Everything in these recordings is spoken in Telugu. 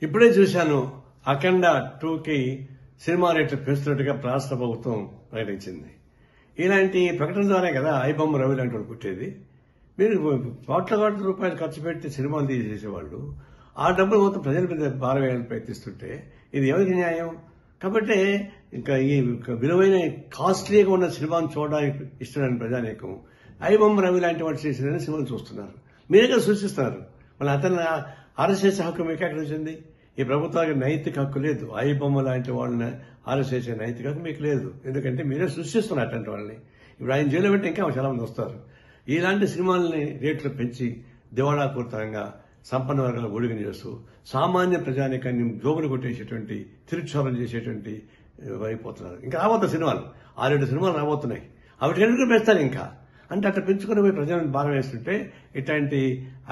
ఇప్పుడే చూశాను అఖండ 2కి సినిమా రేట్లు పెంచుతున్నట్టుగా రాష్ట్ర ప్రభుత్వం ప్రకటించింది. ఇలాంటి ప్రకటన ద్వారా కదా ఐబొమ్మ రవి లాంటి వాళ్ళు పుట్టేది. మీరు కోట్ల రూపాయలు ఖర్చు పెట్టి సినిమాలు తీసేసేవాళ్ళు ఆ డబ్బులు మొత్తం ప్రజల మీద భారం వేయాలని ప్రయత్నిస్తుంటే ఇది ఎవరికి న్యాయం? కాబట్టి ఇంకా ఈ విలువైన కాస్ట్లీగా ఉన్న సినిమాను చూడడానికి ఇష్టమైన ప్రజానీకం ఐబొమ్మ రవి లాంటి వాడు చేసిన సినిమాలు చూస్తున్నారు. మీరే సూచిస్తున్నారు. మళ్ళీ అతను అరెస్ట్ చేసే హక్కు మీకు ఎక్కడ వచ్చింది? ఈ ప్రభుత్వానికి నైతిక హక్కు లేదు. ఐబొమ్మ లాంటి వాళ్ళని అరెస్ట్ చేసే నైతిక హక్కు మీకు లేదు. ఎందుకంటే మీరే సృష్టిస్తున్నారు అటువంటి వాళ్ళని. ఇప్పుడు ఆయన జైల్లో పెట్టి ఇంకా చాలా మంది వస్తారు. ఇలాంటి సినిమాలని రేట్లు పెంచి దివాళాపూరితంగా సంపన్న వర్గాల ఒడిగని చేస్తూ సామాన్య ప్రజానికాన్ని జోగులు కొట్టేసేటువంటి తిరుక్షోభం చేసేటువంటి అయిపోతున్నారు. ఇంకా రాబోతున్న సినిమాలు 6-7 సినిమాలు రాబోతున్నాయి. అవి ఎందుకు పెంచుతారు ఇంకా అంటే అట్లా పెంచుకుని పోయి ప్రజలను భారం వేస్తుంటే ఇట్లాంటి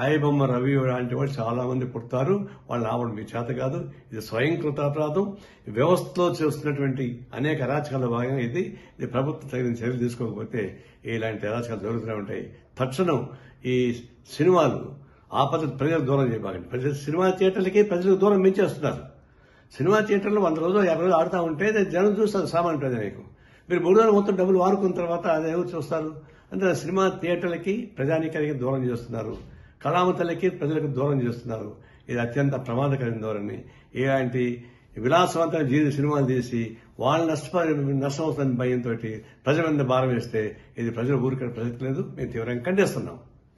ఐబొమ్మ రవి లాంటి వాళ్ళు చాలా మంది పుడతారు. వాళ్ళు రావడం మీ చేత కాదు. ఇది స్వయంకృత అపరాధం. వ్యవస్థలో చేస్తున్నటువంటి అనేక అరాచకాల భాగంగా ఇది ప్రభుత్వం తగిన చర్యలు తీసుకోకపోతే ఇలాంటి అరాచకాలు జరుగుతూనే ఉంటాయి. తక్షణం ఈ సినిమాలు ఆ పద్ధతి ప్రజలకు దూరం చేయబాగండి. సినిమా థియేటర్లకి ప్రజలకు దూరం పెంచేస్తున్నారు. సినిమా థియేటర్లో 100 రోజులు 50 రోజులు ఆడుతూ ఉంటే జనం చూస్తారు సామాన్య ప్రజానికి. మీరు 3 రోజులు మొత్తం డబ్బులు వాడుకున్న తర్వాత అది ఎవరు చూస్తారు? అంటే సినిమా థియేటర్లకి ప్రజానీకానికి దూరం చేస్తున్నారు. కళామతలకి ప్రజలకు దూరం చేస్తున్నారు. ఇది అత్యంత ప్రమాదకరమైన ధోరణి. ఇలాంటి విలాసవంతమైన సినిమాలు తీసి వాళ్ళు నష్టం అవుతున్న భయంతో ప్రజల మీద భారం వేస్తే ఇది ప్రజలు ఊరికే ప్రసక్తి లేదు. మేము తీవ్రంగా ఖండిస్తున్నాం.